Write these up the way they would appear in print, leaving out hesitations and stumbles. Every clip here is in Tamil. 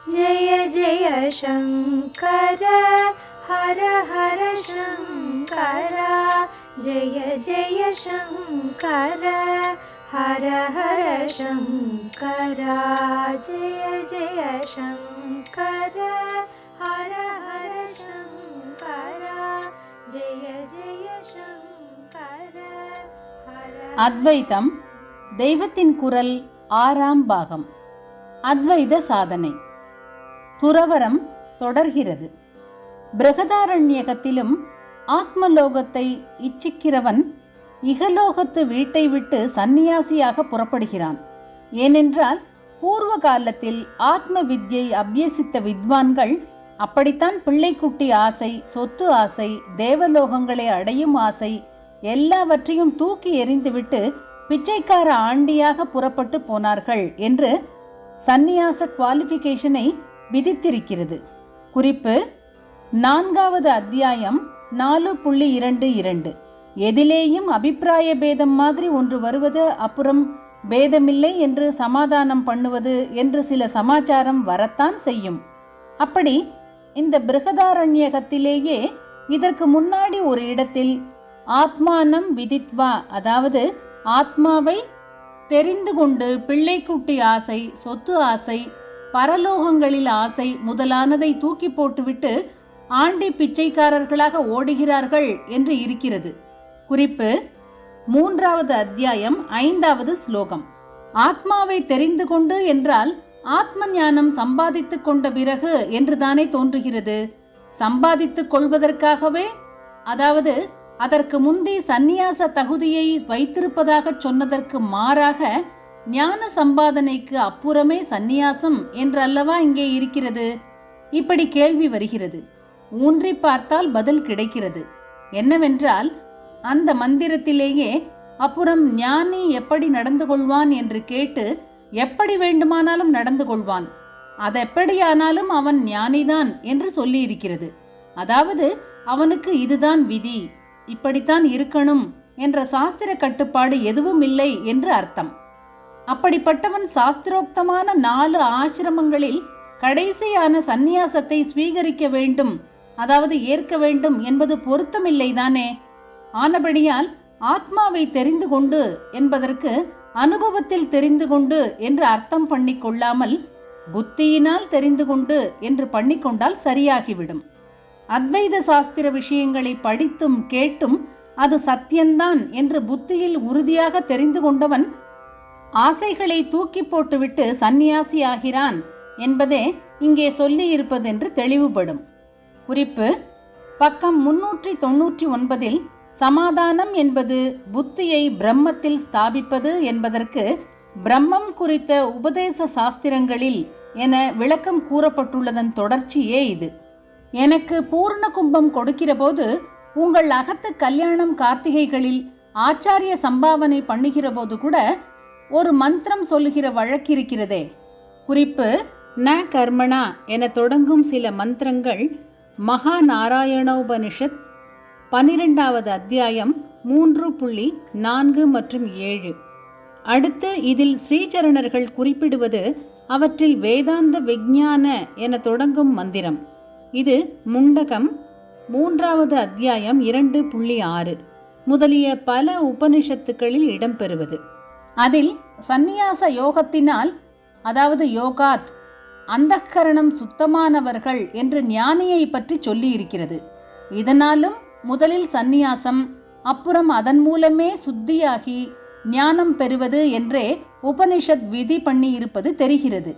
जय जय शङ्कर हर हर शङ्कर जय जय शङ्कर हर हर शङ्कर जय जय शङ्कर हर हर शङ्कर जय जय शङ्कर அத்வைதம் தெய்வத்தின் குரல் 6ஆம் பாகம். அத்வைத சாதனை. துறவரம் தொடர்கிறது. பிருகதாரண்யகத்திலும் ஆத்மலோகத்தை இச்சிக்கிறவன் இகலோகத்து வீட்டை விட்டு சந்நியாசியாக புறப்படுகிறான். ஏனென்றால் பூர்வ காலத்தில் ஆத்ம வித்யை அபியசித்த வித்வான்கள் அப்படித்தான் பிள்ளைக்குட்டி ஆசை, சொத்து ஆசை, தேவலோகங்களை அடையும் ஆசை எல்லாவற்றையும் தூக்கி எறிந்துவிட்டு பிச்சைக்கார ஆண்டியாக புறப்பட்டு போனார்கள் என்று சந்நியாச குவாலிஃபிகேஷனை விதித்திருக்கிறது. குறிப்பு: 4வது அத்தியாயம் 4.22. எதிலேயும் அபிப்பிராய பேதம் மாதிரி ஒன்று வருவது, அப்புறம் பேதமில்லை என்று சமாதானம் பண்ணுவது என்று சில சமாச்சாரம் வரத்தான் செய்யும். அப்படி இந்த பிருகதாரண்யகத்திலேயே இதற்கு முன்னாடி ஒரு இடத்தில் ஆத்மானம் விதித்வா, அதாவது ஆத்மாவை தெரிந்து கொண்டு பிள்ளைக்குட்டி ஆசை, சொத்து ஆசை, பரலோகங்களில் ஆசை முதலானதை தூக்கி போட்டுவிட்டு ஆண்டி பிச்சைக்காரர்களாக ஓடுகிறார்கள் என்று இருக்கிறது. குறிப்பு: 3வது அத்தியாயம் 5வது ஸ்லோகம். ஆத்மாவை தெரிந்து கொண்டு என்றால் ஆத்ம ஞானம் சம்பாதித்துக் கொண்ட பிறகு என்றுதானே தோன்றுகிறது. சம்பாதித்துக் கொள்வதற்காகவே, அதாவது அதற்கு முந்தி சந்நியாச தகுதியை வைத்திருப்பதாக சொன்னதற்கு மாறாக ஞான சம்பாதனைக்கு அப்புறமே சந்நியாசம் என்று அல்லவா இங்கே இருக்கிறது. இப்படி கேள்வி வருகிறது. ஊன்றி பார்த்தால் பதில் கிடைக்கிறது. என்னவென்றால், அந்த மந்திரத்திலேயே அப்புறம் ஞானி எப்படி நடந்து கொள்வான் என்று கேட்டு எப்படி வேண்டுமானாலும் நடந்து கொள்வான், அதெப்படியானாலும் அவன் ஞானிதான் என்று சொல்லி இருக்கிறது. அதாவது அவனுக்கு இதுதான் விதி, இப்படித்தான் இருக்கணும் என்ற சாஸ்திர கட்டுப்பாடு எதுவும் இல்லை என்று அர்த்தம். அப்படிப்பட்டவன் சாஸ்திரோக்தமான 4 ஆசிரமங்களில் கடைசியான சந்நியாசத்தை ஸ்வீகரிக்க வேண்டும், அதாவது ஏற்க வேண்டும் என்பது பொருத்தமில்லைதானே. ஆனபடியால் ஆத்மாவை தெரிந்து கொண்டு என்பதற்கு அனுபவத்தில் தெரிந்து கொண்டு என்று அர்த்தம் பண்ணிக்கொள்ளாமல் புத்தியினால் தெரிந்து கொண்டு என்று பண்ணிக்கொண்டால் சரியாகிவிடும். அத்வைத சாஸ்திர விஷயங்களை படித்தும் கேட்டும் அது சத்தியந்தான் என்று புத்தியில் உறுதியாக தெரிந்து கொண்டவன் ஆசைகளை தூக்கி போட்டுவிட்டு சந்நியாசி ஆகிறான் என்பதே இங்கே சொல்லி இருப்பதென்று தெளிவுபடும். குறிப்பு: பக்கம் 399 சமாதானம் என்பது புத்தியை பிரம்மத்தில் ஸ்தாபிப்பது என்பதற்கு பிரம்மம் குறித்த உபதேச சாஸ்திரங்களில் என விளக்கம் கூறப்பட்டுள்ளதன் தொடர்ச்சியே இது. எனக்கு பூர்ண கும்பம் கொடுக்கிற போது உங்கள் அகத்து கல்யாணம் கார்த்திகைகளில் ஆச்சாரிய சம்பாவனை பண்ணுகிற போது கூட ஒரு மந்திரம் சொல்லுகிற வழக்கிருக்கிறதே. குறிப்பு: ந கர்மணா என தொடங்கும் சில மந்திரங்கள் மகா நாராயணோபனிஷத் 12வது அத்தியாயம் 3.4 மற்றும் 7. அடுத்து இதில் ஸ்ரீசரணர்கள் குறிப்பிடுவது அவற்றில் வேதாந்த விஞ்ஞான என தொடங்கும் மந்திரம். இது முண்டகம் 3வது அத்தியாயம் 2.6 முதலிய பல உபனிஷத்துக்களில் இடம்பெறுவது. அதில் சந்நியாச யோகத்தினால், அதாவது யோகாத், அந்தக்கரணம் சுத்தமானவர்கள் என்று ஞானியை பற்றி சொல்லி இருக்கிறது. இதனாலும் முதலில் சந்நியாசம், அப்புறம் அதன் மூலமே சுத்தியாகி ஞானம் பெறுவது என்றே உபனிஷத் விதி பண்ணி இருப்பது தெரிகிறது.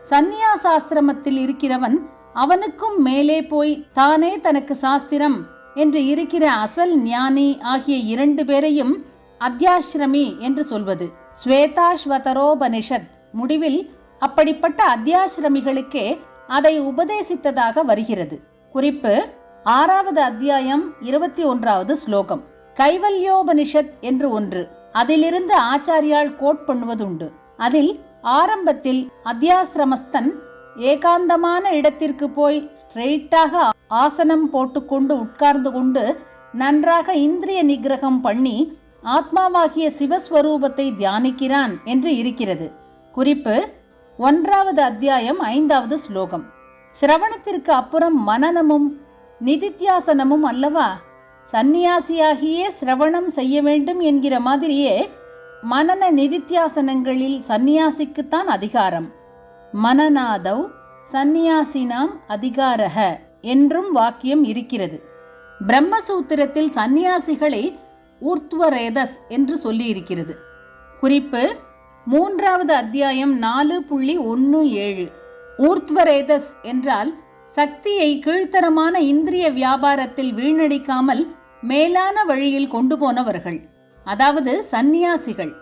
சந்நியாசாஸ்திரமத்தில் இருக்கிறவன் அவனுக்கும் மேலே போய் தானே தனக்கு சாஸ்திரம் என்று இருக்கிற அசல் ஞானி ஆகிய 2 பேரையும் அத்தியாசிரமி என்று சொல்வது. ஸ்வேதாஸ்வதரோபனிஷத் முடிவில் அப்படிப்பட்ட அத்தியாசிரமிகளுக்கே அதை உபதேசித்ததாக வருகிறது. குறிப்பு: 6வது அத்தியாயம் 21வது ஸ்லோகம். கைவல்யோபனிஷத் என்று ஒன்று, அதிலிருந்து ஆச்சாரியால் கோட் பண்ணுவதுண்டு. அதில் ஆரம்பத்தில் அத்தியாசிரமஸ்தன் ஏகாந்தமான இடத்திற்கு போய் ஸ்ட்ரெயிட்டாக ஆசனம் போட்டுக்கொண்டு உட்கார்ந்து கொண்டு நன்றாக இந்திரிய நிகிரகம் பண்ணி ஆத்மாவாகிய சிவஸ்வரூபத்தை தியானிக்கிறான் என்று இருக்கிறது. குறிப்பு: 1வது அத்தியாயம் 5வது ஸ்லோகம். சிரவணத்திற்கு அப்புறம் மனனமும் நிதித்தியாசனமும் அல்லவா? சந்நியாசியாகியே சிரவணம் செய்ய வேண்டும் என்கிற மாதிரியே மனன நிதித்தியாசனங்களில் சந்நியாசிக்குத்தான் அதிகாரம். மனநாதவ் சந்நியாசினாம் அதிகாரக என்றும் வாக்கியம் இருக்கிறது. பிரம்மசூத்திரத்தில் சந்நியாசிகளை ஊர்த்வரேதஸ் என்று சொல்லியிருக்கிறது. குறிப்பு: 3வது அத்தியாயம் 4.17. ஊர்த்வரேதஸ் என்றால் சக்தியை கீழ்த்தரமான இந்திரிய வியாபாரத்தில் வீணடிக்காமல் மேலான வழியில் கொண்டு போனவர்கள், அதாவது சந்நியாசிகள்.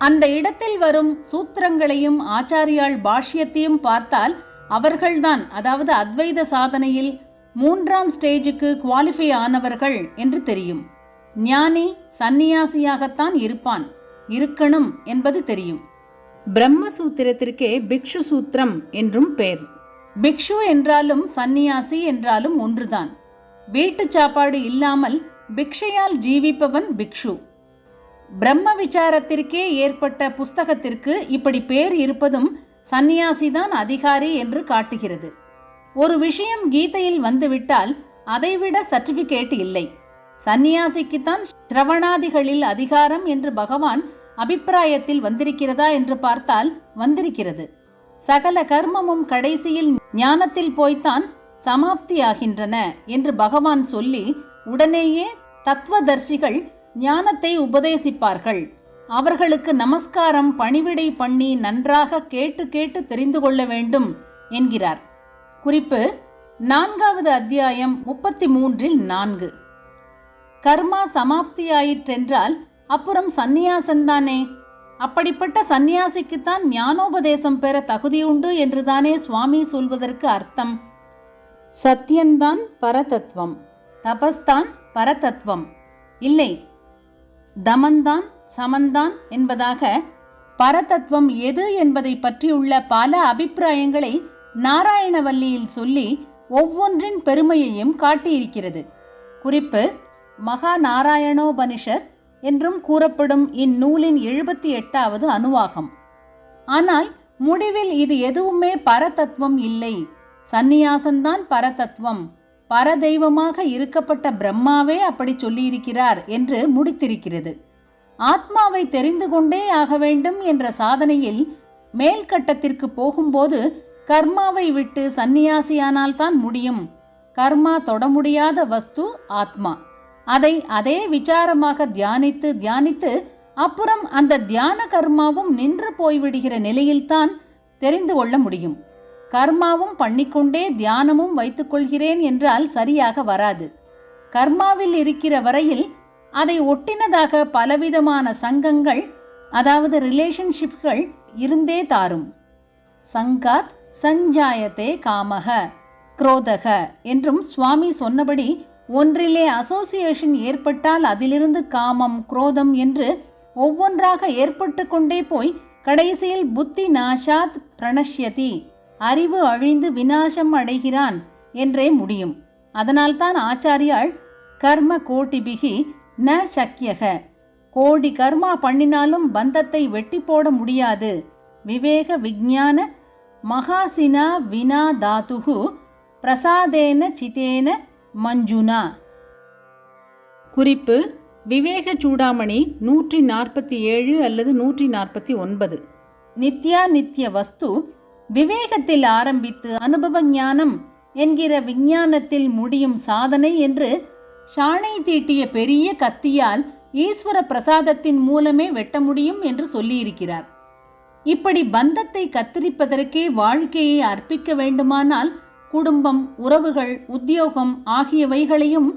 அந்த இடத்தில் வரும் சூத்திரங்களையும் ஆச்சாரியால் பாஷ்யத்தையும் பார்த்தால் அவர்கள்தான், அதாவது அத்வைத சாதனையில் 3ஆம் ஸ்டேஜுக்கு குவாலிஃபை ஆனவர்கள் என்று தெரியும். ஞானி சந்நியாசியாகத்தான் இருக்கணும் என்பது தெரியும். பிரம்மசூத்திரத்திற்கே பிக்ஷு சூத்திரம் என்றும் பெயர். பிக்ஷு என்றாலும் சந்நியாசி என்றாலும் ஒன்றுதான். வீட்டு சாப்பாடு இல்லாமல் பிக்ஷையால் ஜீவிப்பவன் பிக்ஷு. பிரம்ம விசாரத்திற்கே ஏற்பட்ட புஸ்தகத்திற்கு இப்படி பேர் இருப்பதும் சந்நியாசிதான் அதிகாரி என்று காட்டுகிறது. ஒரு விஷயம் கீதையில் வந்துவிட்டால் அதைவிட சர்டிபிகேட் இல்லை. சந்நியாசிக்குத்தான் சிரவணாதிகளில் அதிகாரம் என்று பகவான் அபிப்பிராயத்தில் வந்திருக்கிறதா என்று பார்த்தால் வந்திருக்கிறது. சகல கர்மமும் கடைசியில் ஞானத்தில் போய்த்தான் சமாப்தியாகின்றன என்று பகவான் சொல்லி உடனேயே தத்துவதர்சிகள் ஞானத்தை உபதேசிப்பார்கள். அவர்களுக்கு நமஸ்காரம் பணிவிடை பண்ணி நன்றாக கேட்டு கேட்டு தெரிந்து கொள்ள வேண்டும் என்கிறார். குறிப்பு: 4வது அத்தியாயம் 33.4. கர்மா சமாப்தியாயிற்றென்றால் அப்புறம் சந்நியாசந்தானே. அப்படிப்பட்ட சந்நியாசிக்குத்தான் ஞானோபதேசம் பெற தகுதியுண்டு என்றுதானே சுவாமி சொல்வதற்கு அர்த்தம். சத்தியந்தான் பரதத்துவம், தபஸ்தான் பரதத்துவம் இல்லை, தமந்தான் சமந்தான் என்பதாக பரதத்துவம் எது என்பதை பற்றியுள்ள பல அபிப்பிராயங்களை நாராயணவல்லியில் சொல்லி ஒவ்வொன்றின் பெருமையையும் காட்டியிருக்கிறது. குறிப்பு: மகா நாராயணோபனிஷத் என்றும் கூறப்படும் இந்நூலின் 78வது அணுவாகம். ஆனால் முடிவில் இது எதுவுமே பரதத்துவம் இல்லை, சந்நியாசந்தான் பரதத்துவம், பரதெய்வமாக இருக்கப்பட்ட பிரம்மாவே அப்படி சொல்லியிருக்கிறார் என்று முடித்திருக்கிறது. ஆத்மாவை தெரிந்து கொண்டே ஆக வேண்டும் என்ற சாதனையில் மேல்கட்டத்திற்கு போகும்போது கர்மாவை விட்டு சந்நியாசியானால்தான் முடியும். கர்மா தொட முடியாத வஸ்து ஆத்மா. அதை அதே விசாரமாக தியானித்து தியானித்து அப்புறம் அந்த தியான கர்மாவும் நின்று போய்விடுகிற நிலையில்தான் தெரிந்து கொள்ள முடியும். கர்மாவும் பண்ணிக்கொண்டே தியானமும் வைத்துக்கொள்கிறேன் என்றால் சரியாக வராது. கர்மாவில் இருக்கிற வரையில் அதை ஒட்டினதாக பலவிதமான சங்கங்கள், அதாவது ரிலேஷன்ஷிப்கள் இருந்தே தாரும். சங்காத் சஞ்சாயத்தே காமக குரோதக என்றும் சுவாமி சொன்னபடி ஒன்றிலே அசோசியேஷன் ஏற்பட்டால் அதிலிருந்து காமம் குரோதம் என்று ஒவ்வொன்றாக ஏற்பட்டு கொண்டே போய் கடைசியில் புத்தி நாசாத் பிரணஷ்யதி, அறிவு அழிந்து விநாசம் அடைகிறான் என்றே முடியும். அதனால்தான் ஆச்சாரியால் கர்ம கோட்டிபிகி ந சக்கியக, கோடி கர்மா பண்ணினாலும் பந்தத்தை வெட்டி போட முடியாது. விவேக விஞ்ஞான மகாசினா வினா தாதுகு பிரசாதேன சிதேன மஞ்சுனா. குறிப்பு: விவேக சூடாமணி 147 அல்லது 149. நித்யா நித்ய வஸ்து விவேகத்தில் ஆரம்பித்து அனுபவ ஞானம் என்கிற விஞ்ஞானத்தில் முடியும் சாதனை என்று சாணை தீட்டிய பெரிய கத்தியால் ஈஸ்வர பிரசாதத்தின் மூலமே வெட்ட முடியும் என்று சொல்லியிருக்கிறார். இப்படி பந்தத்தை கத்தரிப்பதற்கே வாழ்க்கையை அர்ப்பிக்க வேண்டுமானால் குடும்பம், உறவுகள், உத்தியோகம் ஆகியவைகளையும்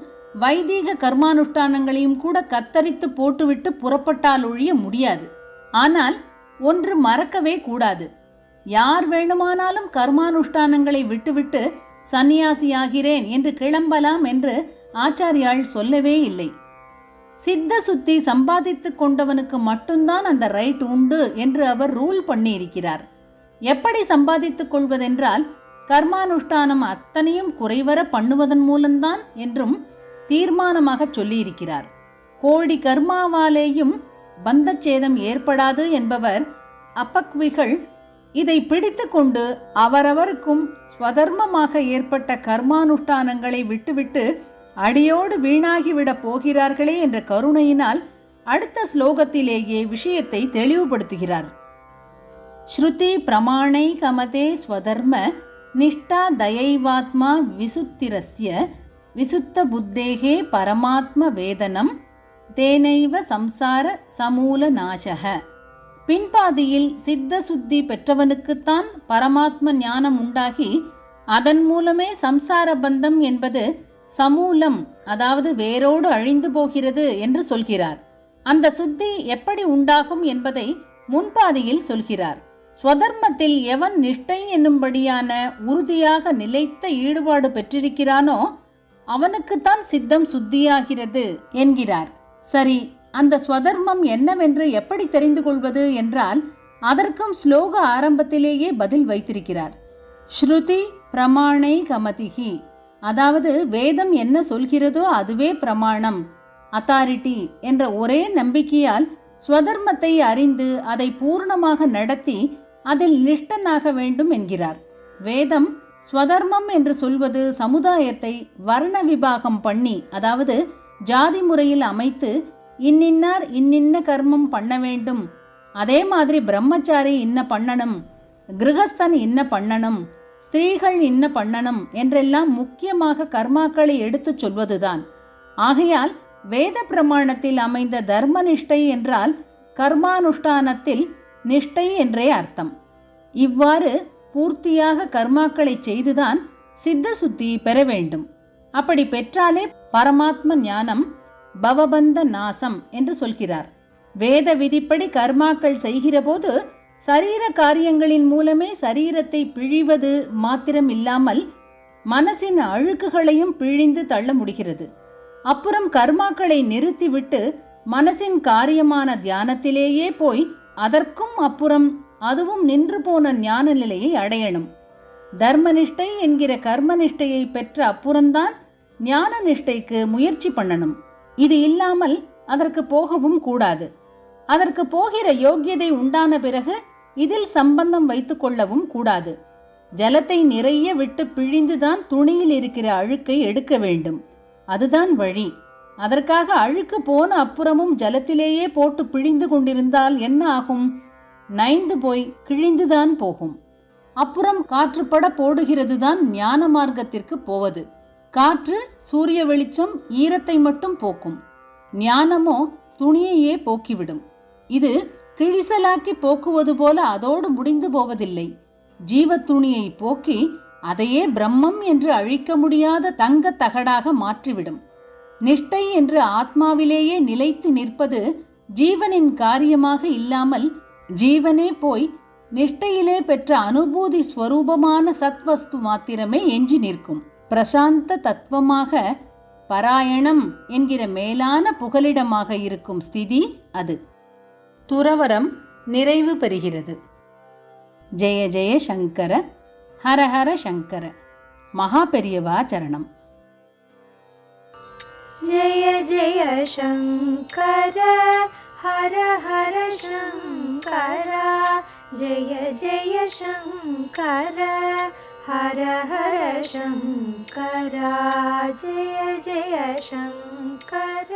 வைதீக கர்மானுஷ்டானங்களையும் கூட கத்தரித்து போட்டுவிட்டு புறப்பட்டால் ஒழிய முடியாது. ஆனால் ஒன்று மறக்கவே கூடாது. யார் வேண்டுமானாலும் கர்மானுஷ்டானங்களை விட்டுவிட்டு சந்நியாசியாகிறேன் என்று கிளம்பலாம் என்று ஆச்சாரியால் சொல்லவே இல்லை. சித்த சுத்தி சம்பாதித்து கொண்டவனுக்கு மட்டும்தான் அந்த ரைட் உண்டு என்று அவர் ரூல் பண்ணி இருக்கிறார். எப்படி சம்பாதித்துக் கொள்வதென்றால் கர்மானுஷ்டானம் அத்தனையும் குறைவர பண்ணுவதன் மூலம்தான் என்றும் தீர்மானமாக சொல்லியிருக்கிறார். கோடி கர்மாவாலேயும் பந்தச்சேதம் ஏற்படாது என்பவர் அப்பக்விகள் இதை பிடித்து கொண்டு அவரவருக்கும் ஸ்வதர்மமாக ஏற்பட்ட கர்மானுஷ்டானங்களை விட்டுவிட்டு அடியோடு வீணாகிவிடப் போகிறார்களே என்ற கருணையினால் அடுத்த ஸ்லோகத்திலேயே விஷயத்தை தெளிவுபடுத்துகிறார். ஸ்ருதி பிரமாணை கமதே ஸ்வதர்ம நிஷ்டா தயைவாத்மா விசுத்திரஸ்ய விசுத்த புத்தேகே பரமாத்ம வேதனம் தேனைவ சம்சார சமூல நாசக. பின்பாதியில் சித்த சுத்தி பெற்றவனுக்குத்தான் பரமாத்ம ஞானம் உண்டாகி அதன் மூலமே சம்சார பந்தம் என்பது சமூலம், அதாவது வேரோடு அழிந்து போகிறது என்று சொல்கிறார். அந்த சுத்தி எப்படி உண்டாகும் என்பதை முன்பாதியில் சொல்கிறார். ஸ்வதர்மத்தில் எவன் நிஷ்டை என்னும்படியான உறுதியாக நிலைத்த ஈடுபாடு பெற்றிருக்கிறானோ அவனுக்குத்தான் சித்தம் சுத்தியாகிறது என்கிறார். சரி, அந்த ஸ்வதர்மம் என்னவென்று எப்படி தெரிந்து கொள்வது என்றால் அதற்கும் ஸ்லோக ஆரம்பத்திலேயே பதில் வைத்திருக்கிறார். ஸ்ருதி பிரமாணை கமதிஹி, அதாவது வேதம் என்ன சொல்கிறதோ அதுவே பிரமாணம், அத்தாரிட்டி என்ற ஒரே நம்பிக்கையால் ஸ்வதர்மத்தை அறிந்து அதை பூர்ணமாக நடத்தி அதில் நிஷ்டனாக வேண்டும் என்கிறார். வேதம் ஸ்வதர்மம் என்று சொல்வது சமுதாயத்தை வர்ண விபாகம் பண்ணி, அதாவது ஜாதி முறையில் அமைத்து இன்னின்னார் இன்னின்ன கர்மம் பண்ண வேண்டும், அதே மாதிரி பிரம்மச்சாரி இன்ன பண்ணணும், கிரகஸ்தன் இன்ன பண்ணணும், ஸ்திரீகள் இன்ன பண்ணணும் என்றெல்லாம் முக்கியமாக கர்மாக்களை எடுத்துச் சொல்வதுதான். ஆகையால் வேத பிரமாணத்தில் அமைந்த தர்ம நிஷ்டை என்றால் கர்மானுஷ்டானத்தில் நிஷ்டை என்றே அர்த்தம். இவ்வாறு பூர்த்தியாக கர்மாக்களை செய்துதான் சித்த சுத்தி பெற வேண்டும். அப்படி பெற்றாலே பரமாத்ம ஞானம் பவபந்த நாசம் என்று சொல்கிறார். வேத விதிப்படி கர்மாக்கள் செய்கிற போது சரீர காரியங்களின் மூலமே சரீரத்தை பிழிவது மாத்திரம் இல்லாமல் மனசின் அழுக்குகளையும் பிழிந்து தள்ள முடிகிறது. அப்புறம் கர்மாக்களை நிறுத்திவிட்டு மனசின் காரியமான தியானத்திலேயே போய் அதற்கும் அப்புறம் அதுவும் நின்று போன ஞான நிலையை அடையணும். தர்மனிஷ்டை என்கிற கர்மனிஷ்டையை பெற்ற அப்புறம்தான் ஞான நிஷ்டைக்கு முயற்சி பண்ணணும். இது இல்லாமல் அதற்கு போகவும் கூடாது. அதற்கு போகிற யோக்கியதை உண்டான பிறகு இதில் சம்பந்தம் வைத்துக் கொள்ளவும் கூடாது. ஜலத்தை நிறைய விட்டு பிழிந்துதான் துணியில் இருக்கிற அழுக்கை எடுக்க வேண்டும். அதுதான் வழி. அதற்காக அழுக்கு போன அப்புறமும் ஜலத்திலேயே போட்டு பிழிந்து கொண்டிருந்தால் என்ன ஆகும்? நைந்து போய் கிழிந்துதான் போகும். அப்புறம் காற்றுப்பட போடுகிறது தான் ஞான மார்க்கத்திற்கு போவது. காற்று சூரிய வெளிச்சம் ஈரத்தை மட்டும் போக்கும், ஞானமோ துணியையே போக்கிவிடும். இது கிழிசலாக்கி போக்குவது போல அதோடு முடிந்து போவதில்லை. ஜீவ துணியை போக்கி அதையே பிரம்மம் என்று அழிக்க முடியாத தங்க தகடாக மாற்றிவிடும். நிஷ்டை என்று ஆத்மாவிலேயே நிலைத்து நிற்பது ஜீவனின் காரியமாக இல்லாமல் ஜீவனே போய் நிஷ்டையிலே பெற்ற அனுபூதி ஸ்வரூபமான சத்வஸ்து மாத்திரமே எஞ்சி நிற்கும். பிரசாந்த தத்துவமாக பராயணம் என்கிற மேலான புகலிடமாக இருக்கும் ஸ்திதி அது. துறவரம் நிறைவு பெறுகிறது. ஜெய ஜெய சங்கர, ஹர ஹர சங்கர. மகா பெரியவா சரணம். जय जय शङ्कर हर हर शङ्कर जय जय शङ्कर हर हर शङ्कर जय जय शङ्कर।